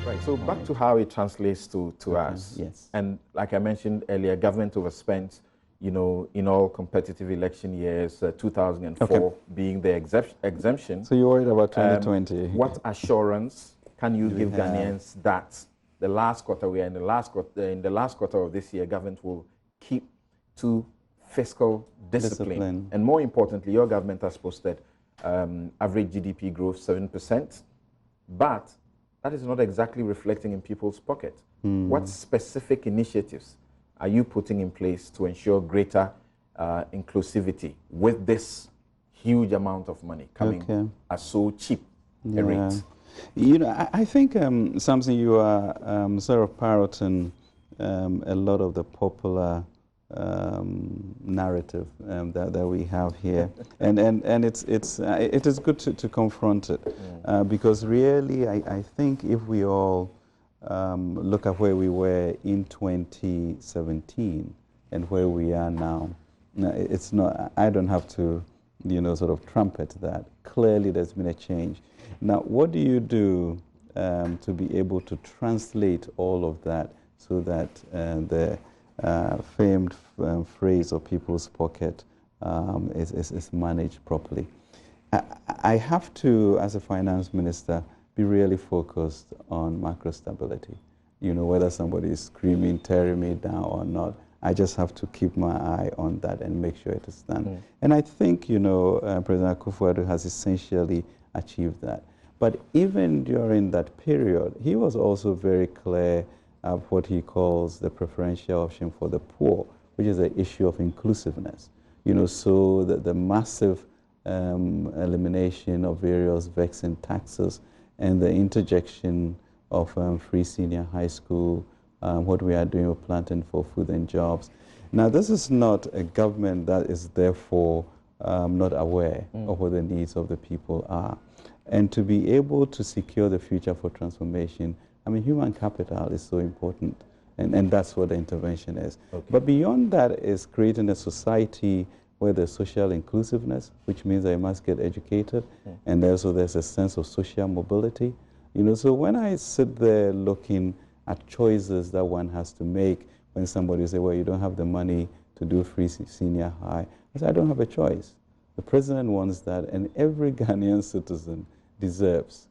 Right. So back to how it translates to us. Yes. And like I mentioned earlier, government overspent, you know, in all competitive election years, 2004 being the exemption. So you're worried about 2020. What assurance can you give Ghanaians that the last quarter, we are in the last quarter of this year, government will keep to fiscal discipline? And more importantly, your government has posted average GDP growth 7%, but that is not exactly reflecting in people's pocket. What specific initiatives are you putting in place to ensure greater inclusivity with this huge amount of money coming at so cheap a rate? You know, I think something you are sort of parroting a lot of the popular narrative that we have here, and it is good to confront it because really I think if we all look at where we were in 2017 and where we are now, it's not. I don't have to, you know, sort of trumpet that. Clearly, there's been a change. Now, what do you do to be able to translate all of that so that the famed phrase of people's pocket is managed properly? I have to, as a finance minister, be really focused on macro stability. You know, whether somebody is screaming, tearing me down or not, I just have to keep my eye on that and make sure it is done. And I think, you know, President Akufo-Addo has essentially achieved that. But even during that period, he was also very clear of what he calls the preferential option for the poor, which is the issue of inclusiveness. You know, so the massive elimination of various vexing taxes and the interjection of free senior high school, what we are doing with planting for food and jobs. Now, this is not a government that is therefore not aware of what the needs of the people are. And to be able to secure the future for transformation, I mean, human capital is so important, and that's what the intervention is. But beyond that is creating a society where there's social inclusiveness, which means that you must get educated, and also there's a sense of social mobility. You know, so when I sit there looking at choices that one has to make, when somebody say, well, you don't have the money to do free senior high, I say, I don't have a choice. The president wants that, and every Ghanaian citizen deserves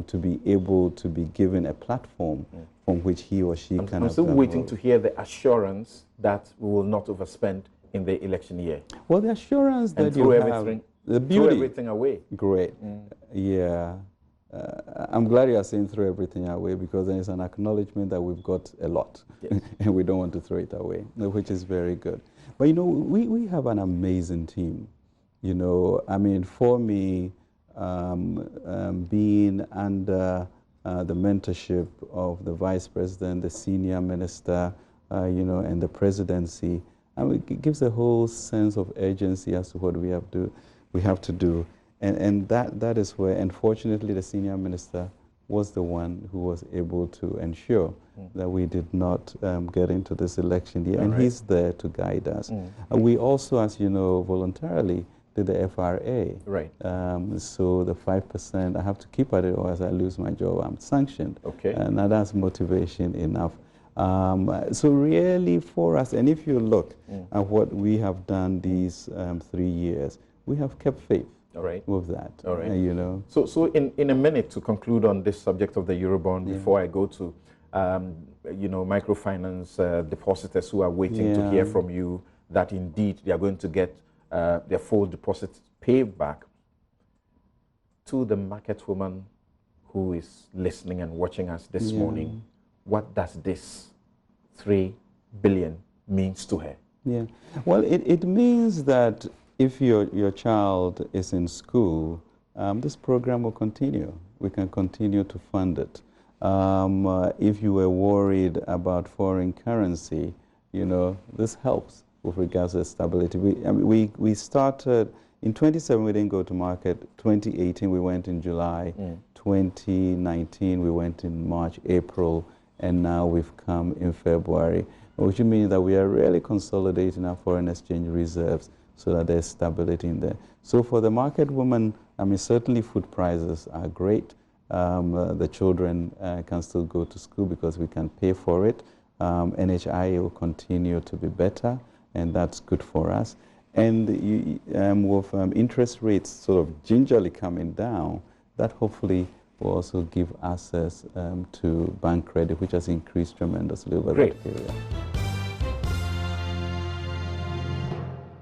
to be able to be given a platform from which he or she can. I'm still waiting to hear the assurance that we will not overspend in the election year. Well, the assurance that you have, the beauty, throw everything away. Great. Yeah. I'm glad you are saying throw everything away, because there is an acknowledgement that we've got a lot and we don't want to throw it away, which is very good. But, you know, we have an amazing team. You know, I mean, for me, being under the mentorship of the vice president, the senior minister, you know, and the presidency, I mean, it gives a whole sense of urgency as to what we have to do. And that is where, unfortunately, the senior minister was the one who was able to ensure that we did not get into this election year, and he's there to guide us. We also, as you know, voluntarily did the FRA. So the 5%, I have to keep at it, or as I lose my job, I'm sanctioned. And that's motivation enough. So really for us, and if you look at what we have done these 3 years, we have kept faith with that. You know. So in a minute, to conclude on this subject of the Eurobond, before I go to you know, microfinance depositors who are waiting to hear from you that indeed they are going to get their full deposit paid back, to the market woman who is listening and watching us this morning, what does this 3 billion means to her? Well, it means that if your child is in school, this program will continue. We can continue to fund it. If you were worried about foreign currency, you know, this helps with regards to stability. We started, in 2017 we didn't go to market, 2018 we went in July, 2019 we went in March, April, and now we've come in February, which means that we are really consolidating our foreign exchange reserves so that there's stability in there. So for the market woman, I mean, certainly food prices are great. the children can still go to school because we can pay for it. NHI will continue to be better, and that's good for us. And with interest rates sort of gingerly coming down, that hopefully will also give access to bank credit, which has increased tremendously over that period.